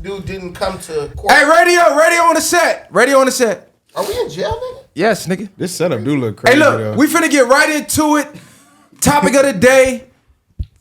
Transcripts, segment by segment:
dude didn't come to court. Hey, radio on the set. Radio on the set. Are we in jail, nigga? Yes, nigga. This setup do look crazy. Hey, look, though. we finna get right into it. Topic of the day: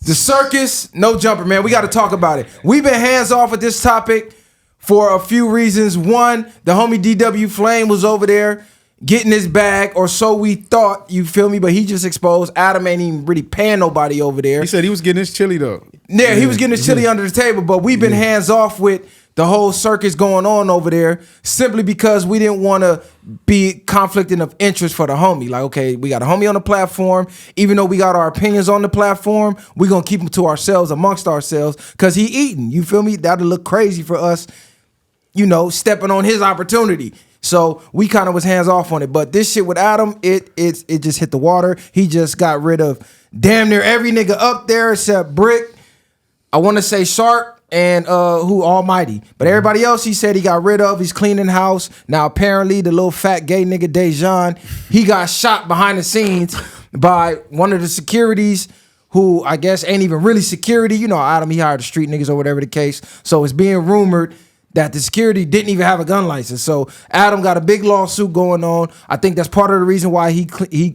the circus, no jumper, man. We got to talk about it. We've been hands off with this topic for a few reasons. One, the homie DW Flame was over there getting his bag, or so we thought, you feel me? But he just exposed. Adam ain't even really paying nobody over there. He said he was getting his chili though. Yeah, he was getting his chili under the table, but we've been hands off with the whole circus going on over there simply because we didn't want to be conflicting of interest for the homie. Like, okay, we got a homie on the platform. Even though we got our opinions on the platform, we're going to keep them to ourselves, amongst ourselves, because he eating. You feel me? That'll look crazy for us, you know, stepping on his opportunity. So we kind of was hands off on it. But this shit with Adam, it just hit the water. He just got rid of damn near every nigga up there except Brick. I want to say Sharp and who Almighty. But everybody else he said he got rid of. He's cleaning house. Now apparently the little fat gay nigga Dejan, he got shot behind the scenes by one of the securities who I guess ain't even really security. You know, Adam, he hired the street niggas or whatever the case. So it's being rumored that the security didn't even have a gun license. So Adam got a big lawsuit going on. I think that's part of the reason why he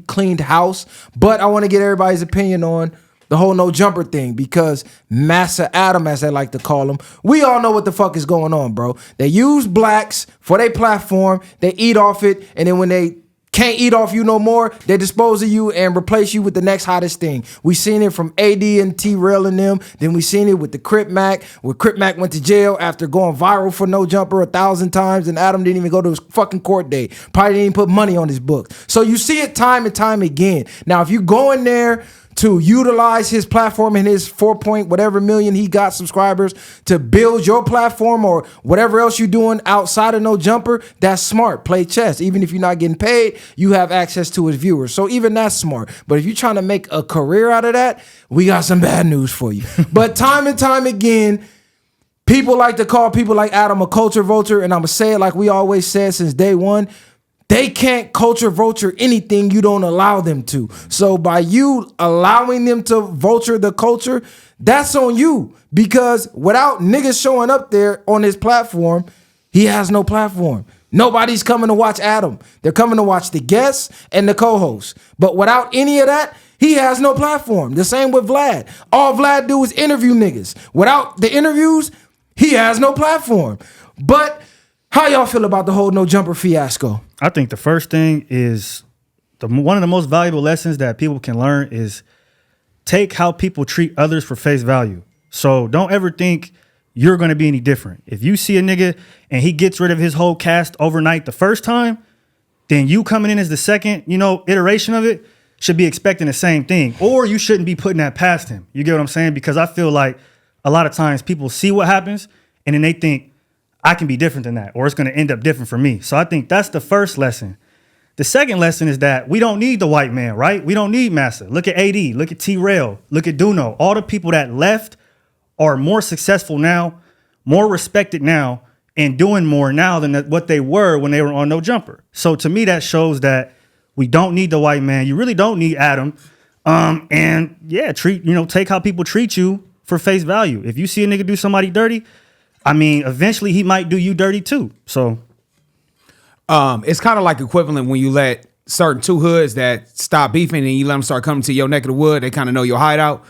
cleaned house. But I want to get everybody's opinion on the whole no jumper thing, because Massa Adam, as they like to call him, we all know what the fuck is going on, bro. They use blacks for their platform, they eat off it, and then when they can't eat off you no more, they dispose of you and replace you with the next hottest thing. We seen it from AD and T-Rail and them. Then we seen it with the Crip Mac, where Crip Mac went to jail after going viral for no jumper 1,000 times, and Adam didn't even go to his fucking court date. Probably didn't even put money on his book. So you see it time and time again. Now, if you go in there to utilize his platform and his 4 whatever million he got subscribers to build your platform or whatever else you're doing outside of no jumper, that's smart. Play chess. Even if you're not getting paid, you have access to his viewers. So even that's smart. But if you're trying to make a career out of that, we got some bad news for you. But time and time again, people like to call people like Adam a culture vulture, and I'm going to say it like we always said since day one. They can't culture vulture anything you don't allow them to. So by you allowing them to vulture the culture, that's on you. Because without niggas showing up there on his platform, he has no platform. Nobody's coming to watch Adam. They're coming to watch the guests and the co-hosts. But without any of that, he has no platform. The same with Vlad. All Vlad do is interview niggas. Without the interviews, he has no platform. But how y'all feel about the whole no jumper fiasco? I think the first thing is one of the most valuable lessons that people can learn is take how people treat others for face value. So don't ever think you're going to be any different. If you see a nigga and he gets rid of his whole cast overnight the first time, then you coming in as the second, iteration of it should be expecting the same thing. Or you shouldn't be putting that past him. You get what I'm saying? Because I feel like a lot of times people see what happens and then they think, I can be different than that, or it's going to end up different for me. So I think that's the first lesson. The second lesson is that we don't need the white man, right? We don't need Massa. Look at AD, look at T-Rail, look at Duno. All the people that left are more successful now, more respected now, and doing more now than what they were when they were on No Jumper. So to me, that shows that we don't need the white man. You really don't need Adam. And yeah, take how people treat you for face value. If you see a nigga do somebody dirty, I mean, eventually he might do you dirty too. So it's kind of like equivalent when you let certain two hoods that stop beefing and you let them start coming to your neck of the wood. They kind of know your hideout.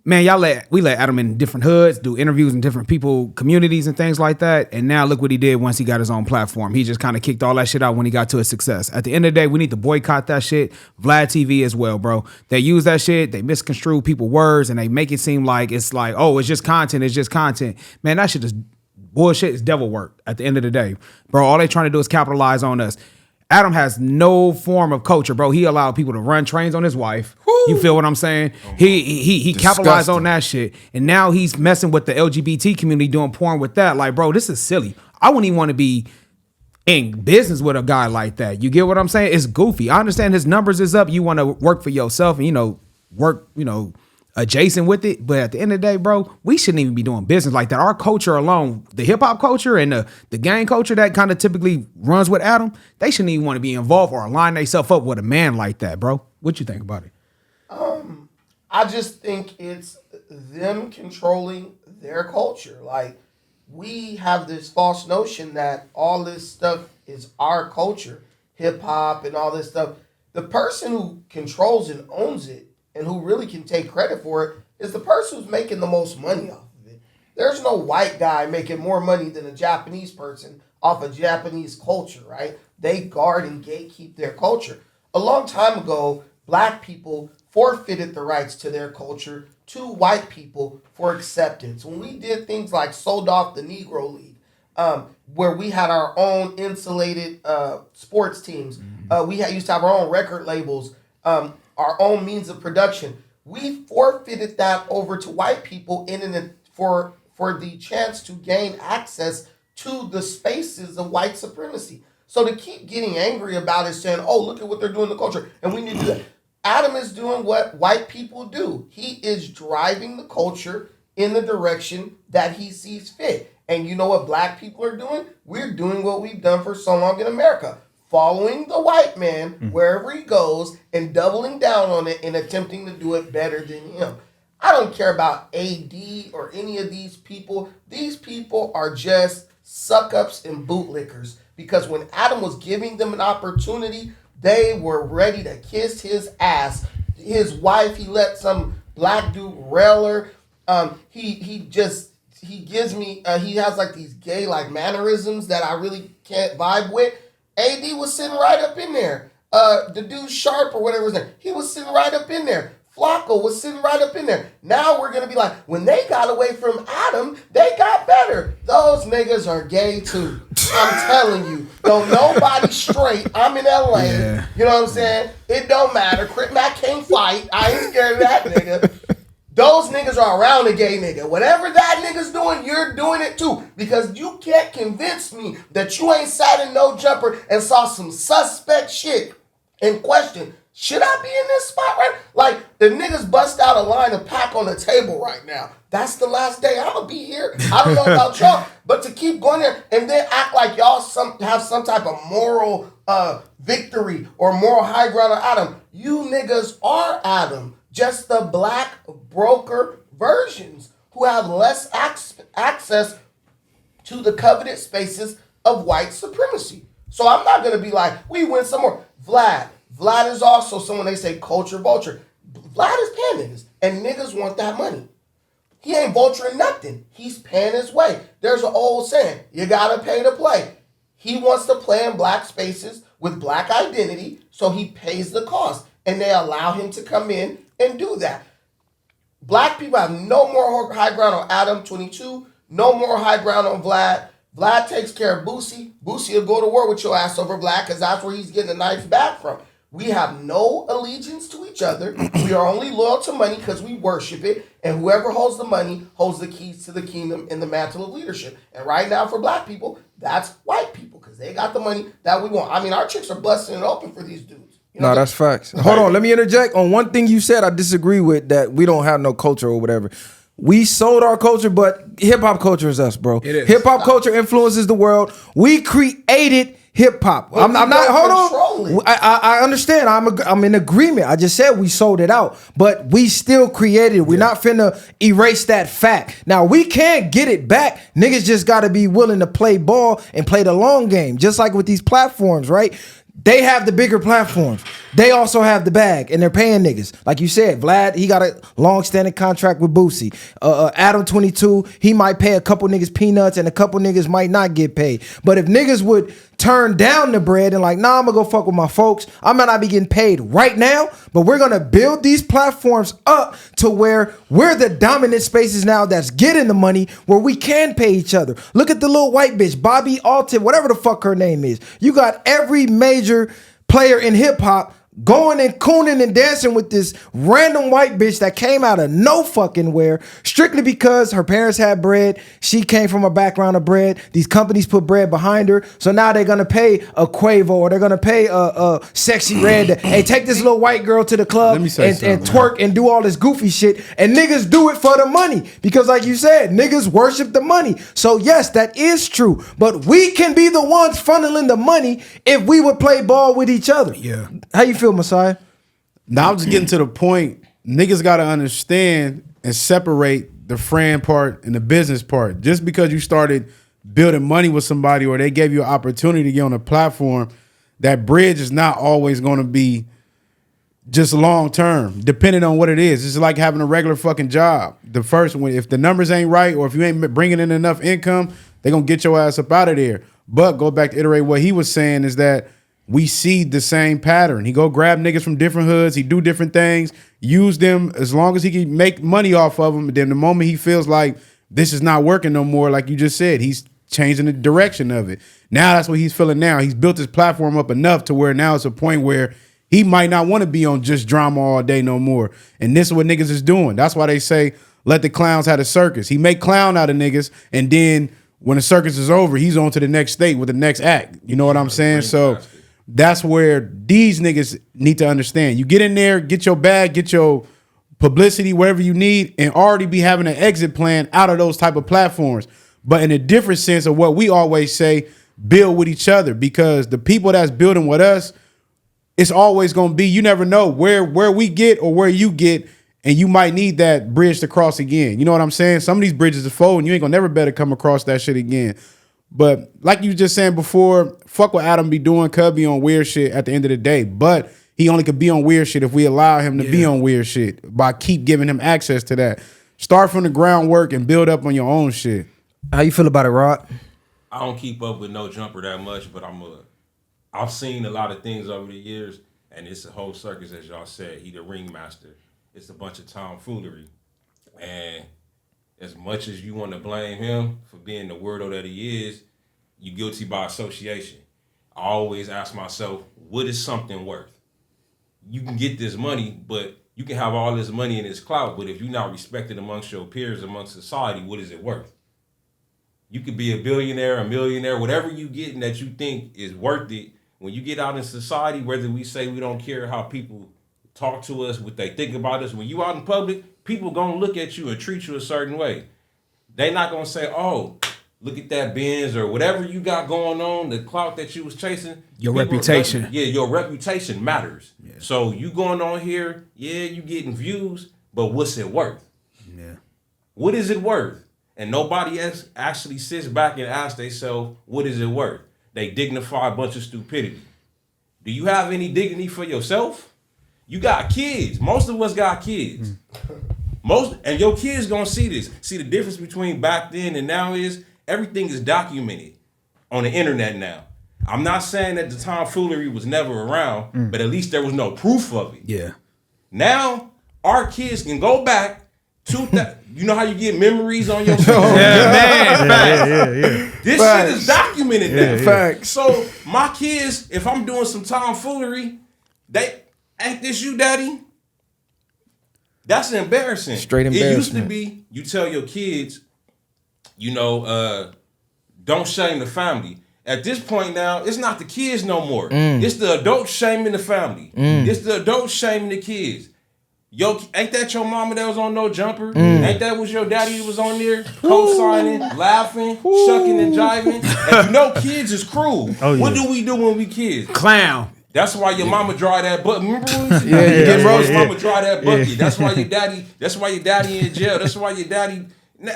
Man, we let Adam in different hoods, do interviews in different people, communities and things like that. And now look what he did once he got his own platform. He just kind of kicked all that shit out when he got to his success. At the end of the day, we need to boycott that shit. Vlad TV as well, bro. They use that shit. They misconstrue people's words and they make it seem like it's like, oh, it's just content. It's just content. Man, that shit is bullshit. It's devil work at the end of the day. Bro, all they trying to do is capitalize on us. Adam has no form of culture, bro. He allowed people to run trains on his wife. Woo. You feel what I'm saying? He capitalized on that shit. And now he's messing with the LGBT community, doing porn with that. Like, bro, this is silly. I wouldn't even want to be in business with a guy like that. You get what I'm saying? It's goofy. I understand his numbers is up. You want to work for yourself and, work, adjacent with it. But at the end of the day, bro, we shouldn't even be doing business like that. Our culture alone, the hip hop culture and the gang culture that kind of typically runs with Adam, they shouldn't even want to be involved or align themselves up with a man like that, bro. What you think about it? I just think it's them controlling their culture. Like, we have this false notion that all this stuff is our culture, hip hop and all this stuff. The person who controls and owns it and who really can take credit for it is the person who's making the most money off of it. There's no white guy making more money than a Japanese person off of Japanese culture, right? They guard and gatekeep their culture. A long time ago, black people forfeited the rights to their culture to white people for acceptance. When we did things like sold off the Negro League, where we had our own insulated sports teams, used to have our own record labels, our own means of production. We forfeited that over to white people for the chance to gain access to the spaces of white supremacy. So to keep getting angry about it, saying, oh, look at what they're doing to the culture, and we need to do that. Adam is doing what white people do. He is driving the culture in the direction that he sees fit. And you know what black people are doing? We're doing what we've done for so long in America. Following the white man wherever he goes and doubling down on it and attempting to do it better than him. I don't care about AD or any of these people. These people are just suck-ups and bootlickers. Because when Adam was giving them an opportunity, they were ready to kiss his ass. His wife, he let some black dude rail her. He gives me, he has like these gay like mannerisms that I really can't vibe with. AD was sitting right up in there. The dude Sharp or whatever his name, he was sitting right up in there. Flacco was sitting right up in there. Now we're going to be like, when they got away from Adam, they got better. Those niggas are gay too. I'm telling you. Don't nobody straight. I'm in LA. Yeah. You know what I'm saying? It don't matter. Crip Mac can't fight. I ain't scared of that nigga. Those niggas are around a gay nigga. Whatever that nigga's doing, you're doing it too. Because you can't convince me that you ain't sat in no jumper and saw some suspect shit and question, should I be in this spot right? Like, the niggas bust out a line of pack on the table right now. That's the last day I'm going to be here. I don't know about y'all. But to keep going there and then act like y'all have some type of moral victory or moral high ground on Adam. You niggas are Adam. Just the black broker versions who have less access to the coveted spaces of white supremacy. So I'm not going to be like, we win some more. Vlad is also someone they say culture vulture. Vlad is paying niggas, and niggas want that money. He ain't vulturing nothing. He's paying his way. There's an old saying, you gotta pay to play. He wants to play in black spaces with black identity, so he pays the cost, and they allow him to come in and do that. Black people have no more high ground on Adam22, no more high ground on Vlad. Vlad takes care of Boosie. Boosie will go to war with your ass over Vlad because that's where he's getting the knife back from. We have no allegiance to each other. We are only loyal to money because we worship it. And whoever holds the money holds the keys to the kingdom and the mantle of leadership. And right now for black people, that's white people because they got the money that we want. I mean, our chicks are busting it open for these dudes. You know no, that's facts. Hold on, let me interject. On one thing you said I disagree with, that we don't have no culture or whatever. We sold our culture, but hip-hop culture is us, bro. It is. Hip-hop culture influences the world. We created hip-hop. I'm not, hold on. I understand. I'm in agreement. I just said we sold it out, but we still created it. We're not finna erase that fact. Now, we can't get it back. Niggas just got to be willing to play ball and play the long game, just like with these platforms, right? They have the bigger platforms. They also have the bag, and they're paying niggas. Like you said, Vlad, he got a long-standing contract with Boosie. Adam22, he might pay a couple niggas peanuts, and a couple niggas might not get paid. But if niggas would turn down the bread and like, nah, I'm gonna go fuck with my folks, I might not be getting paid right now, but we're gonna build these platforms up to where we're the dominant spaces now that's getting the money where we can pay each other. Look at the little white bitch, Bobby Alton, whatever the fuck her name is. You got every major player in hip hop going and cooning and dancing with this random white bitch that came out of no fucking where, strictly because her parents had bread. She came from a background of bread. These companies put bread behind her. So now they're going to pay a Quavo, or they're going to pay a Sexy Red to, hey, take this little white girl to the club and twerk and do all this goofy shit. And niggas do it for the money. Because like you said, niggas worship the money. So yes, that is true. But we can be the ones funneling the money if we would play ball with each other. Yeah. How you feel, Messiah? Now I'm just getting to the point. Niggas got to understand and separate the friend part and the business part. Just because you started building money with somebody or they gave you an opportunity to get on a platform, that bridge is not always going to be just long term, depending on what it is. It's like having a regular fucking job. The first one, if the numbers ain't right or if you ain't bringing in enough income, they're going to get your ass up out of there. But go back to iterate what he was saying is that we see the same pattern. He go grab niggas from different hoods. He do different things, use them as long as he can make money off of them. But then the moment he feels like this is not working no more, like you just said, he's changing the direction of it. Now that's what he's feeling now. He's built his platform up enough to where now it's a point where he might not want to be on just drama all day no more. And this is what niggas is doing. That's why they say, let the clowns have a circus. He make clown out of niggas, and then when the circus is over, he's on to the next state with the next act. You know what I'm saying? So that's where these niggas need to understand. You get in there, get your bag, get your publicity, whatever you need, and already be having an exit plan out of those type of platforms. But in a different sense of what we always say, build with each other, because the people that's building with us, it's always going to be, you never know where we get or where you get, and you might need that bridge to cross again. You know what I'm saying? Some of these bridges are folding. You ain't going to never better come across that shit again. But like you were just saying before, fuck what Adam be doing. Cub be on weird shit at the end of the day. But he only could be on weird shit if we allow him to be on weird shit, by keep giving him access to that. Start from the groundwork and build up on your own shit. How you feel about it, Rod? I don't keep up with No Jumper that much, but I've seen a lot of things over the years, and it's a whole circus, as y'all said. He the ringmaster. It's a bunch of tomfoolery. And as much as you want to blame him for being the weirdo that he is, you're guilty by association. I always ask myself, what is something worth? You can get this money, but you can have all this money and this clout, but if you're not respected amongst your peers, amongst society, what is it worth? You could be a billionaire, a millionaire, whatever you get and that you think is worth it. When you get out in society, whether we say we don't care how people talk to us, what they think about us, when you out in public, people gonna look at you and treat you a certain way. They not gonna say, oh, look at that Benz or whatever you got going on, the clout that you was chasing. Your reputation. Your reputation matters. Yeah. So you going on here, you getting views, but what's it worth? Yeah. What is it worth? And nobody else actually sits back and asks themselves, what is it worth? They dignify a bunch of stupidity. Do you have any dignity for yourself? You got kids. Most of us got kids. And your kids gonna see this. See, the difference between back then and now is everything is documented on the internet now. I'm not saying that the tomfoolery was never around, but at least there was no proof of it. Yeah. Now, our kids can go back to that. You know how you get memories on your phone? Yeah. This Facts. shit is documented now. Facts. So my kids, if I'm doing some tomfoolery, they ain't this you, daddy? That's embarrassing. Straight It used to embarrassment. be you tell your kids, don't shame the family. At this point now, it's not the kids no more. It's the adults shaming the family. It's the adults shaming the kids. Yo, ain't that your mama that was on No Jumper? Ain't that was your daddy that was on there co-signing, laughing, shucking and jiving? And you know kids is cruel. Oh, yeah. What do we do when we kids? Clown. That's why your mama dry that bucket. Remember when we you get roasted. Mama dry that bucket. That's why your daddy in jail. That's why your daddy,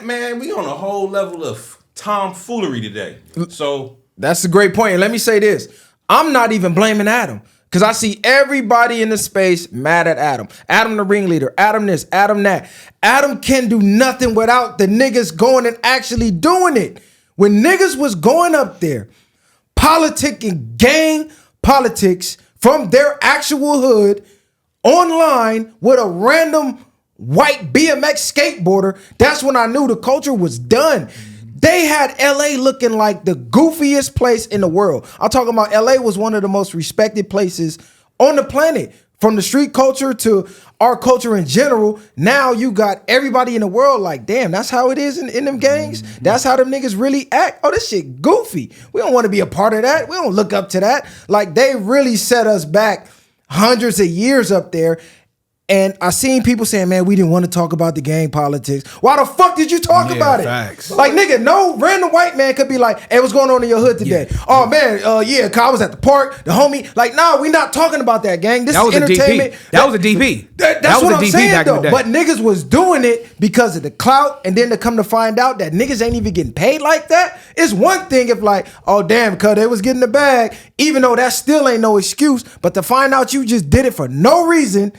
man, we on a whole level of tomfoolery today. So That's a great point. And let me say this. I'm not even blaming Adam, because I see everybody in the space mad at Adam. Adam the ringleader. Adam this, Adam that. Adam can do nothing without the niggas going and actually doing it. When niggas was going up there, politicking gang politics from their actual hood online with a random white BMX skateboarder, that's when I knew the culture was done. They had LA looking like the goofiest place in the world. I'm talking about LA was one of the most respected places on the planet. From the street culture to our culture in general, now you got everybody in the world like, damn, that's how it is in them gangs? That's how them niggas really act? Oh, this shit goofy. We don't want to be a part of that. We don't look up to that. Like, they really set us back hundreds of years up there. And I seen people saying, man, we didn't want to talk about the gang politics. Why the fuck did you talk about it? Facts. Like, nigga, no random white man could be like, hey, what's going on in your hood today? Yeah. Oh, man, yeah, I was at the park, the homie. Like, nah, we not talking about that, gang. This is entertainment. That was a DP. That's what I'm saying, though. But niggas was doing it because of the clout, and then to come to find out that niggas ain't even getting paid like that. It's one thing if like, oh, damn, cuz they was getting the bag, even though that still ain't no excuse. But to find out you just did it for no reason,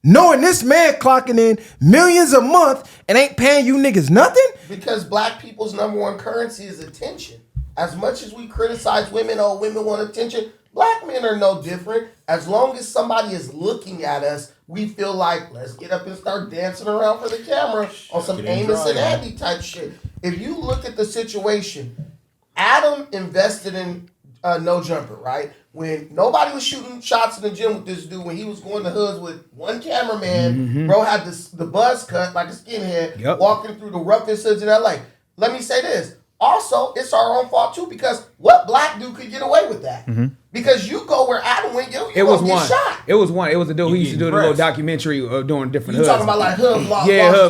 knowing this man clocking in millions a month and ain't paying you niggas nothing? Because black people's number one currency is attention. As much as we criticize women, oh, women want attention, black men are no different. As long as somebody is looking at us, we feel like, let's get up and start dancing around for the camera on some Amos and Andy type shit. If you look at the situation, Adam invested in No Jumper, right? When nobody was shooting shots in the gym with this dude, when he was going to hoods with one cameraman, bro had the buzz cut like a skinhead, walking through the roughest hoods in LA. Let me say this. Also, it's our own fault too, because what black dude could get away with that? Because you go where Adam went, you gonna get shot. It was one. It was a dude who used to do the little documentary of doing different hoods. You talking about like hood vlogs?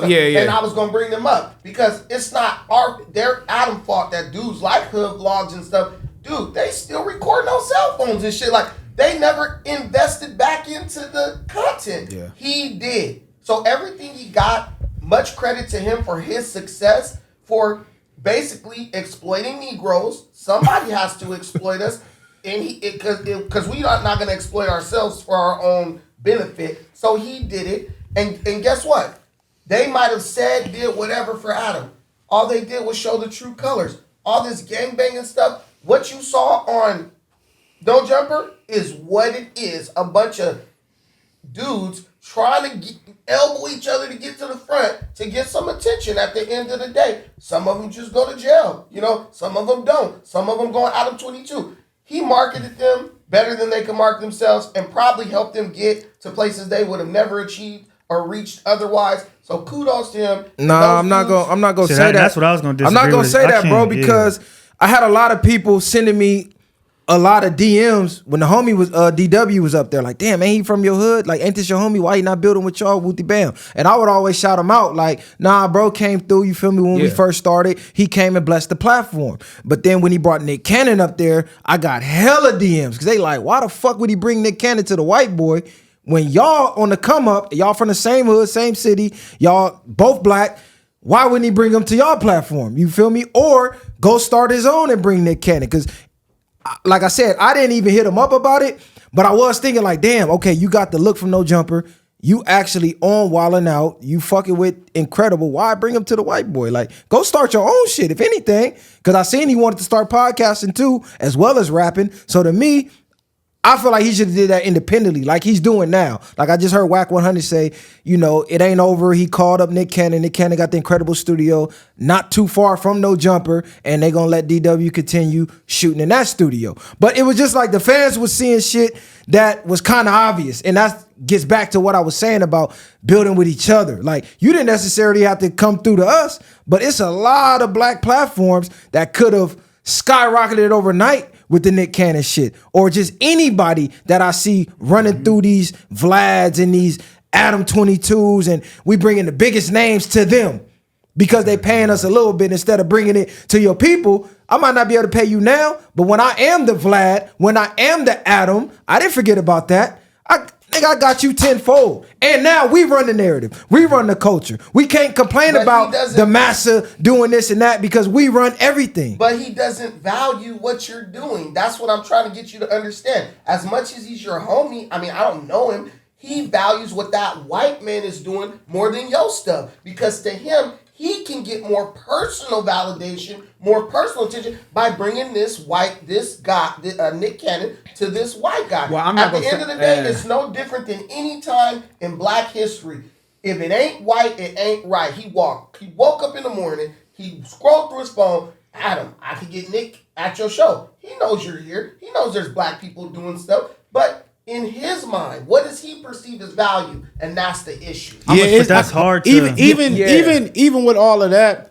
Yeah. And I was gonna bring them up because it's not their Adam fault that dudes like hood vlogs and stuff. Dude, they still recording on cell phones and shit. Like, they never invested back into the content. Yeah. He did. So everything he got, much credit to him for his success, for basically exploiting Negroes. Somebody has to exploit us, and because we are not going to exploit ourselves for our own benefit. So he did it, and guess what? They might have said, did whatever for Adam. All they did was show the true colors. All this gangbanging stuff. What you saw on No Jumper is what it is. A bunch of dudes trying to elbow each other to get to the front to get some attention at the end of the day. Some of them just go to jail. You know, some of them don't. Some of them go on Adam22. He marketed them better than they could market themselves and probably helped them get to places they would have never achieved or reached otherwise. So kudos to him. Nah, I'm not gonna say that. That's what I was gonna disagree with. I'm not gonna say that, bro, because I had a lot of people sending me a lot of DMs when the homie was DW was up there. Like, damn, ain't he from your hood? Like, ain't this your homie? Why he not building with y'all? Wooty bam. And I would always shout him out. Like, nah, bro came through. You feel me? When we first started, he came and blessed the platform. But then when he brought Nick Cannon up there, I got hella DMs because they like, why the fuck would he bring Nick Cannon to the white boy when y'all on the come up? Y'all from the same hood, same city. Y'all both black. Why wouldn't he bring him to y'all platform? You feel me? Or go start his own and bring Nick Cannon. Because, like I said, I didn't even hit him up about it. But I was thinking like, damn, okay, you got the look from No Jumper. You actually on Wildin' Out. You fucking with Incredible. Why bring him to the white boy? Like, go start your own shit, if anything. Because I seen he wanted to start podcasting too, as well as rapping. So to me, I feel like he should have did that independently, like he's doing now. Like I just heard Whack 100 say, you know, it ain't over. He called up Nick Cannon. Nick Cannon got the Incredible studio not too far from No Jumper, and they gonna let DW continue shooting in that studio. But it was just like the fans was seeing shit that was kind of obvious, and that gets back to what I was saying about building with each other. Like, you didn't necessarily have to come through to us, but it's a lot of black platforms that could have skyrocketed overnight with the Nick Cannon shit, or just anybody that I see running through these Vlads and these Adam22s, and we bringing the biggest names to them because they paying us a little bit instead of bringing it to your people. I might not be able to pay you now, but when I am the Vlad, when I am the Adam, I didn't forget about that. I got you tenfold. And now we run the narrative. We run the culture. We can't complain about the massa doing this and that because we run everything. But he doesn't value what you're doing. That's what I'm trying to get you to understand. As much as he's your homie, I mean, I don't know him. He values what that white man is doing more than your stuff. Because to him, he can get more personal validation, more personal attention by bringing this guy, Nick Cannon, to this white guy. Well, at the end of the day, it's no different than any time in black history. If it ain't white, it ain't right. He woke up in the morning, he scrolled through his phone. Adam, I could get Nick at your show. He knows you're here. He knows there's black people doing stuff. But in his mind, what does he perceive as value? And that's the issue. Yeah, that's hard to... Even with all of that,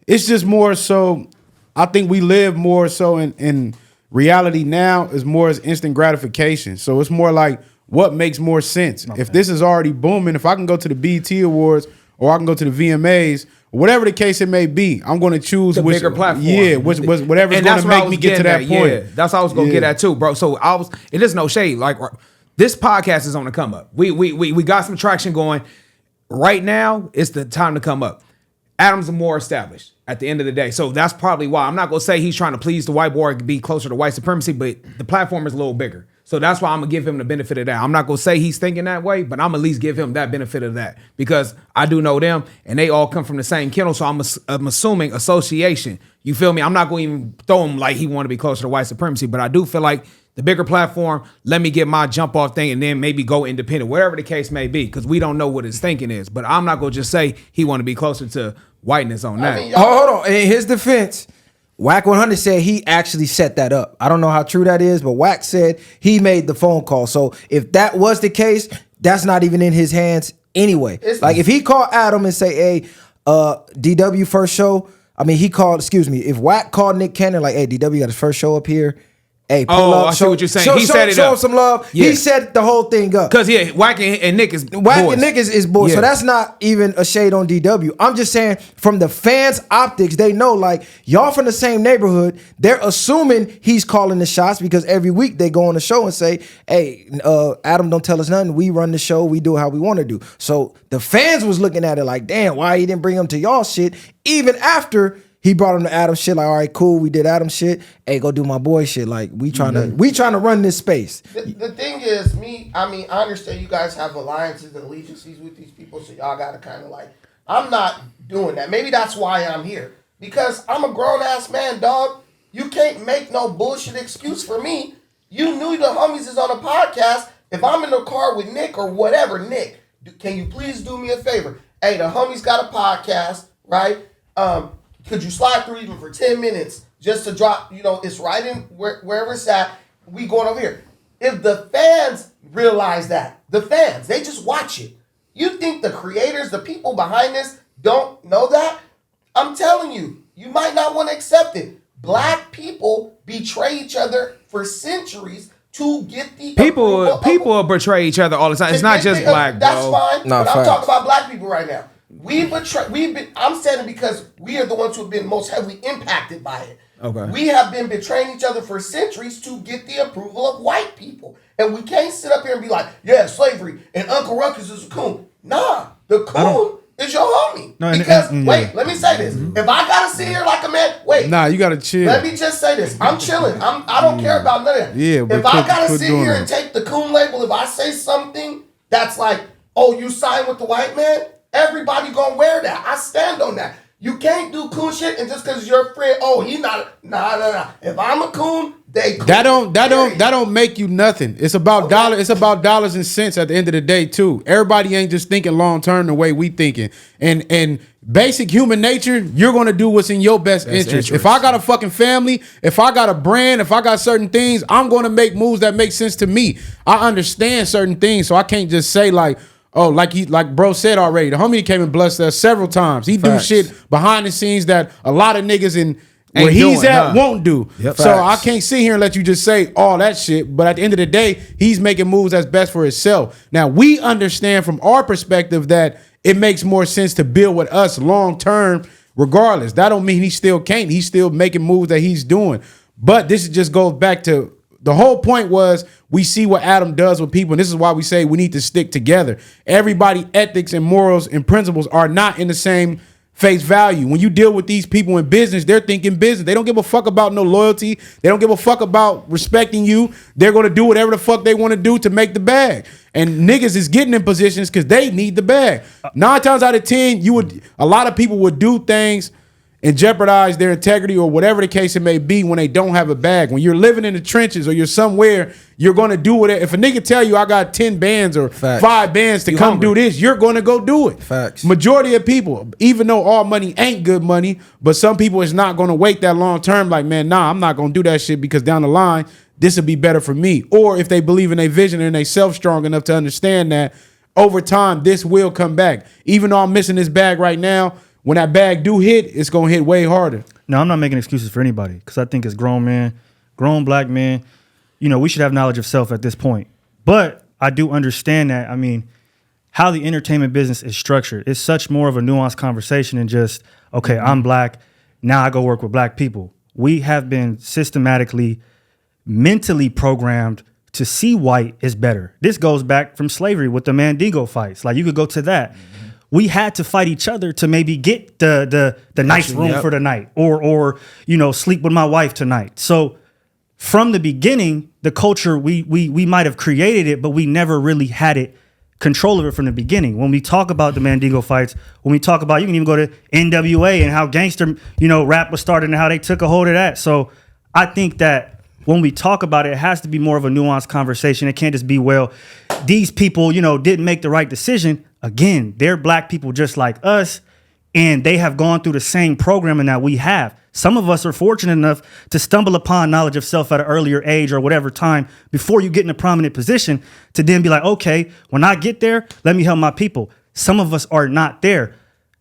it's just more so, I think we live more so in reality now is more as instant gratification. So it's more like what makes more sense. If this is already booming, if I can go to the BET Awards or I can go to the VMAs, whatever the case it may be, I'm going to choose the bigger platform. Yeah, whatever's going to make me get to that point. Yeah, that's what I was going to get at too, bro. So it is no shade. Like this podcast is on the come up. We got some traction going. Right now, it's the time to come up. Adam's more established at the end of the day. So that's probably why. I'm not going to say he's trying to please the white boy, be closer to white supremacy, but the platform is a little bigger. So that's why I'm going to give him the benefit of that. I'm not going to say he's thinking that way, but I'm at least give him that benefit of that because I do know them and they all come from the same kennel. So I'm assuming association. You feel me? I'm not going to even throw him like he want to be closer to white supremacy, but I do feel like the bigger platform, let me get my jump off thing and then maybe go independent, whatever the case may be, because we don't know what his thinking is. But I'm not going to just say he want to be closer to whiteness on that. Hold on. In his defense, Wack 100 said he actually set that up. I don't know how true that is, but Wack said he made the phone call. So if that was the case, that's not even in his hands anyway. Like if he called Adam and say, hey, DW first show, I mean, if Wack called Nick Cannon like, hey, DW got his first show up here. Hey, pull up. I see what you're saying. He set it show up. Him some love. Yeah. He set the whole thing up. Because Wack and Nick is Wack boys. and Nick is boys. Yeah. So that's not even a shade on DW. I'm just saying from the fans' optics, they know like y'all from the same neighborhood. They're assuming he's calling the shots because every week they go on the show and say, hey, Adam don't tell us nothing. We run the show. We do how we want to do. So the fans was looking at it like, damn, why he didn't bring him to y'all shit even after he brought him to Adam shit. Like, all right, cool, we did Adam shit. Hey, go do my boy shit. Like, we trying to run this space. The thing is, I understand you guys have alliances and allegiances with these people, so y'all gotta kind of like, I'm not doing that. Maybe that's why I'm here. Because I'm a grown-ass man, dog. You can't make no bullshit excuse for me. You knew the homies is on a podcast. If I'm in the car with Nick or whatever, Nick, can you please do me a favor? Hey, the homies got a podcast, right? Could you slide through even for 10 minutes just to drop, it's right in wherever it's at. We going over here. If the fans realize that, they just watch it. You think the creators, the people behind this don't know that? I'm telling you, you might not want to accept it. Black people betray each other for centuries to get the people betray each other all the time. It's not just black, bro. That's fine. No, but I'm talking about black people right now. I'm saying it because we are the ones who have been most heavily impacted by it. Okay. We have been betraying each other for centuries to get the approval of white people. And we can't sit up here and be like, yeah, slavery and Uncle Ruckus is a coon. Nah, the coon is your homie. No, because, wait, let me say this. If I gotta sit here like a man, Nah, you gotta chill. let me just say this. I'm chilling. I don't care about none of that. Yeah, but if I gotta quit sit doing here that. and take the coon label, if I say something that's like, oh, you signed with the white man, everybody gonna wear that. I stand on that. You can't do coon shit and just because your friend, oh, he not. Nah. If I'm a coon, they coon. That don't make you nothing. It's about dollar. It's about dollars and cents at the end of the day too. Everybody ain't just thinking long term the way we thinking. And basic human nature, you're gonna do what's in your best interest. If I got a fucking family, if I got a brand, if I got certain things, I'm gonna make moves that make sense to me. I understand certain things, so I can't just say like, oh, like bro said already, the homie came and blessed us several times. He do shit behind the scenes that a lot of niggas in where he's at won't do. Yep. So I can't sit here and let you just say all that shit. But at the end of the day, he's making moves that's best for himself. Now we understand from our perspective that it makes more sense to build with us long term, regardless. That don't mean he still can't. He's still making moves that he's doing. But this just goes back to the whole point was we see what Adam does with people, and this is why we say we need to stick together. Everybody ethics and morals and principles are not in the same face value. When you deal with these people in business, they're thinking business. They don't give a fuck about no loyalty. They don't give a fuck about respecting you. They're going to do whatever the fuck they want to do to make the bag. And niggas is getting in positions because they need the bag. 9 times out of 10, a lot of people would do things and jeopardize their integrity or whatever the case it may be when they don't have a bag. When you're living in the trenches or you're somewhere, you're going to do it. If a nigga tell you I got 10 bands or 5 bands to come do this, you're going to go do it. Facts. Majority of people, even though all money ain't good money, but some people is not going to wait that long term like, man, nah, I'm not going to do that shit because down the line, this would be better for me. Or if they believe in their vision and they self strong enough to understand that over time, this will come back. Even though I'm missing this bag right now, when that bag do hit, it's going to hit way harder. No, I'm not making excuses for anybody because I think as grown black men, we should have knowledge of self at this point. But I do understand that. I mean, how the entertainment business is structured, it's such more of a nuanced conversation than just, okay, I'm black, now I go work with black people. We have been systematically, mentally programmed to see white is better. This goes back from slavery with the Mandingo fights. Like, you could go to that. We had to fight each other to maybe get the nice room for the night, or sleep with my wife tonight. So from the beginning, the culture, we might have created it, but we never really had it, control of it from the beginning. When we talk about the Mandingo fights, when we talk about, you can even go to NWA and how gangster, rap was started and how they took a hold of that. So I think that when we talk about it, it has to be more of a nuanced conversation. It can't just be, well, these people, didn't make the right decision. Again, they're black people just like us, and they have gone through the same programming that we have. Some of us are fortunate enough to stumble upon knowledge of self at an earlier age or whatever time before you get in a prominent position to then be like, okay, when I get there, let me help my people. Some of us are not there.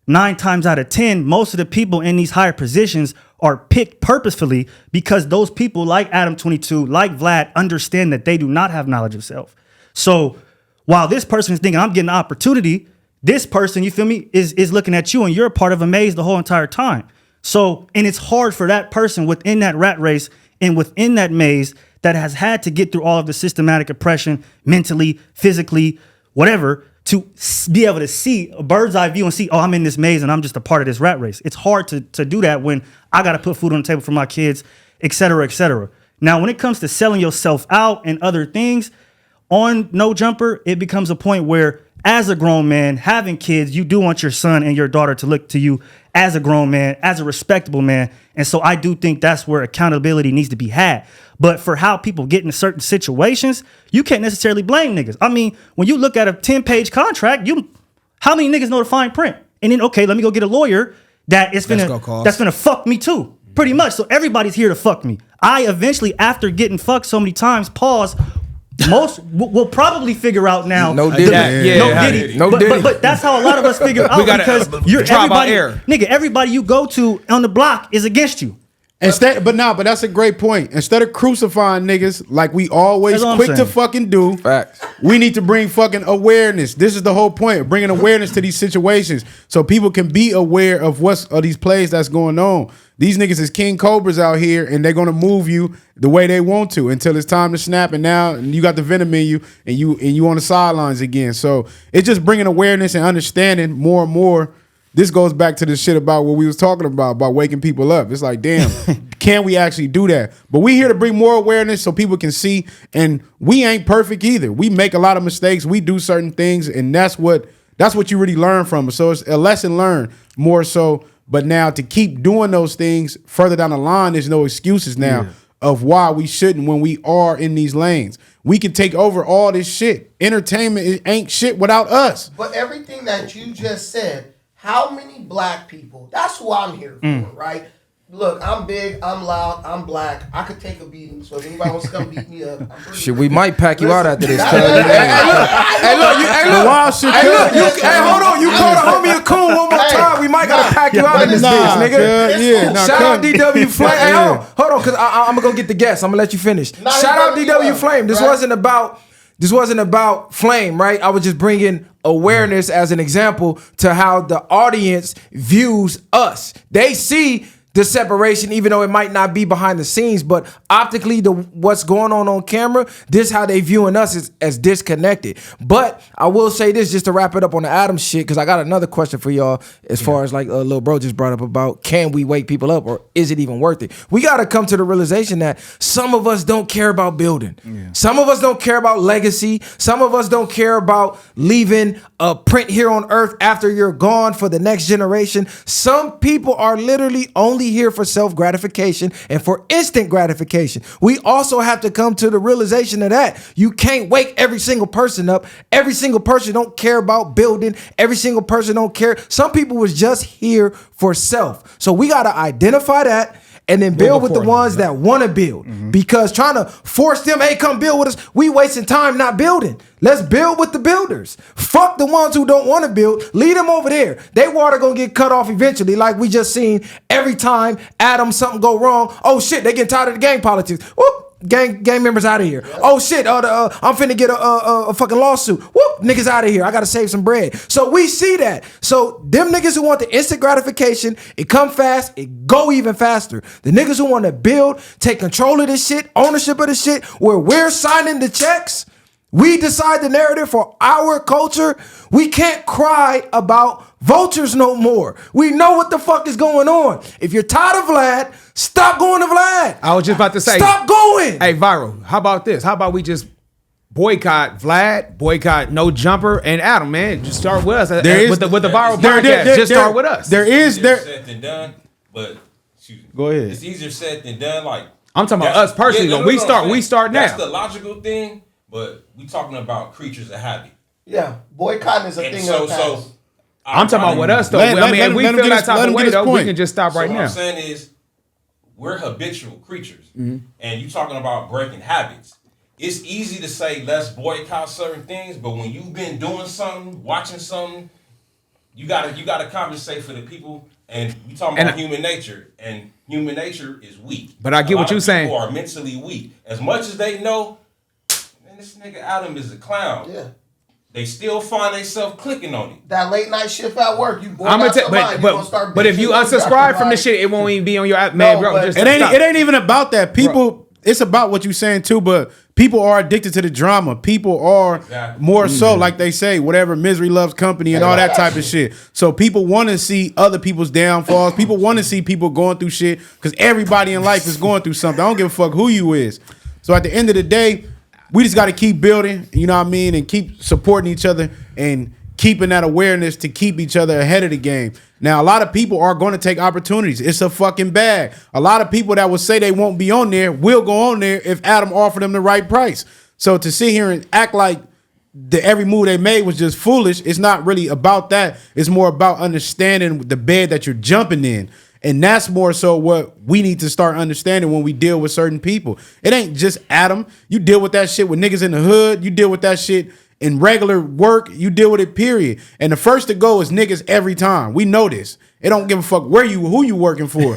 9 times out of 10, most of the people in these higher positions are picked purposefully because those people like Adam22, like Vlad, understand that they do not have knowledge of self. So while this person is thinking, I'm getting an opportunity, this person, you feel me, is looking at you and you're a part of a maze the whole entire time. So, and it's hard for that person within that rat race and within that maze that has had to get through all of the systematic oppression, mentally, physically, whatever, to be able to see a bird's eye view and see, oh, I'm in this maze and I'm just a part of this rat race. It's hard to do that when I got to put food on the table for my kids, et cetera, et cetera. Now, when it comes to selling yourself out and other things on No Jumper, it becomes a point where as a grown man, having kids, you do want your son and your daughter to look to you as a grown man, as a respectable man. And so I do think that's where accountability needs to be had. But for how people get in certain situations, you can't necessarily blame niggas. I mean, when you look at a 10-page contract, how many niggas know the fine print? And then, okay, let me go get a lawyer that's gonna fuck me too, pretty much. So everybody's here to fuck me. I eventually, after getting fucked so many times, most will probably figure out now. No Diddy. But that's how a lot of us figure out because everybody you go to on the block is against you. But that's a great point. Instead of crucifying niggas like we always quick to fucking do, facts, we need to bring fucking awareness. This is the whole point, bringing awareness to these situations so people can be aware of these plays that's going on. These niggas is king cobras out here, and they're gonna move you the way they want to until it's time to snap. And now you got the venom in you, and you on the sidelines again. So it's just bringing awareness and understanding more and more. This goes back to the shit about what we was talking about waking people up. It's like, damn, can we actually do that? But we here to bring more awareness so people can see. And we ain't perfect either. We make a lot of mistakes. We do certain things, and that's what you really learn from. So it's a lesson learned more so. But now to keep doing those things further down the line, there's no excuses now of why we shouldn't when we are in these lanes. We can take over all this shit. Entertainment ain't shit without us. But everything that you just said, how many black people, that's who I'm here for, right? Look, I'm big, I'm loud, I'm black. I could take a beating. So if anybody wants to come beat me up, I'm shit, we might pack you out after this. Hey, Hold on. You call the homie a coon one more time. We might gotta pack you out in this bitch, nigga. Shout out DW Flame. Hey, hold on, because I'm gonna go get the guest. I'm gonna let you finish. Shout out DW Flame. This wasn't about Flame, right? I was just bringing awareness as an example to how the audience views us. They see the separation, even though it might not be behind the scenes, but optically, what's going on camera, this how they viewing us as disconnected. But I will say this, just to wrap it up on the Adam shit, because I got another question for y'all as far as like little bro just brought up about, can we wake people up or is it even worth it? We got to come to the realization that some of us don't care about building. Yeah. Some of us don't care about legacy. Some of us don't care about leaving a print here on earth after you're gone for the next generation. Some people are literally only here for self-gratification and for instant gratification. We also have to come to the realization of that. You can't wake every single person up. Every single person don't care about building. Every single person don't care. Some people was just here for self. So we got to identify that and then build with the ones that want to build. Because trying to force them, hey, come build with us, we wasting time not building. Let's build with the builders. Fuck the ones who don't want to build. Lead them over there. They water gonna get cut off eventually, like we just seen every time Adam something go wrong. Oh shit, they getting tired of the gang politics. Whoop. gang members out of here. Oh shit, I'm finna get a fucking lawsuit. Whoop, niggas out of here. I gotta save some bread. So we see that. So them niggas who want the instant gratification, it come fast, it go even faster. The niggas who want to build, take control of this shit, ownership of this shit, where we're signing the checks, we decide the narrative for our culture. We can't cry about vultures no more. We know what the fuck is going on. If you're tired of Vlad, stop going to Vlad. I was just about to say, stop going. Hey, Viral, how about this? How about we just boycott Vlad, boycott No Jumper, and Adam, man? Just start with us with the Viral podcast. Just start with us. Easier said than done, but excuse me. Go ahead. It's easier said than done. Like I'm talking about us personally. Yeah, though. We start now. That's the logical thing, but we talking about creatures of habit. Yeah, boycotting is a thing of the past. I'm talking about with us though. If we feel that type of way though, we can just stop right now. What I'm saying is, we're habitual creatures, and you talking about breaking habits. It's easy to say let's boycott certain things, but when you've been doing something, watching something, you gotta compensate for the people. And we talking about human nature, and human nature is weak. But I get what you're saying. People are mentally weak. As much as they know, man, this nigga Adam is a clown. Yeah. They still find themselves clicking on it. That late night shift at work, you I'm gonna tell, but if you unsubscribe from the shit, it won't even be on your app, man, bro. It ain't even about that. People, it's about what you're saying too. But people are addicted to the drama. People are more so, like they say, whatever, misery loves company and all that type of shit. So people want to see other people's downfalls. People want to see people going through shit because everybody in life is going through something. I don't give a fuck who you is. So at the end of the day, we just got to keep building, you know what I mean, and keep supporting each other and keeping that awareness to keep each other ahead of the game. Now, a lot of people are going to take opportunities. It's a fucking bag. A lot of people that will say they won't be on there will go on there if Adam offered them the right price. So to sit here and act like every move they made was just foolish, it's not really about that. It's more about understanding the bed that you're jumping in. And that's more so what we need to start understanding when we deal with certain people. It ain't just Adam. You deal with that shit with niggas in the hood. You deal with that shit in regular work. You deal with it, period. And the first to go is niggas every time. We know this. It don't give a fuck who you working for.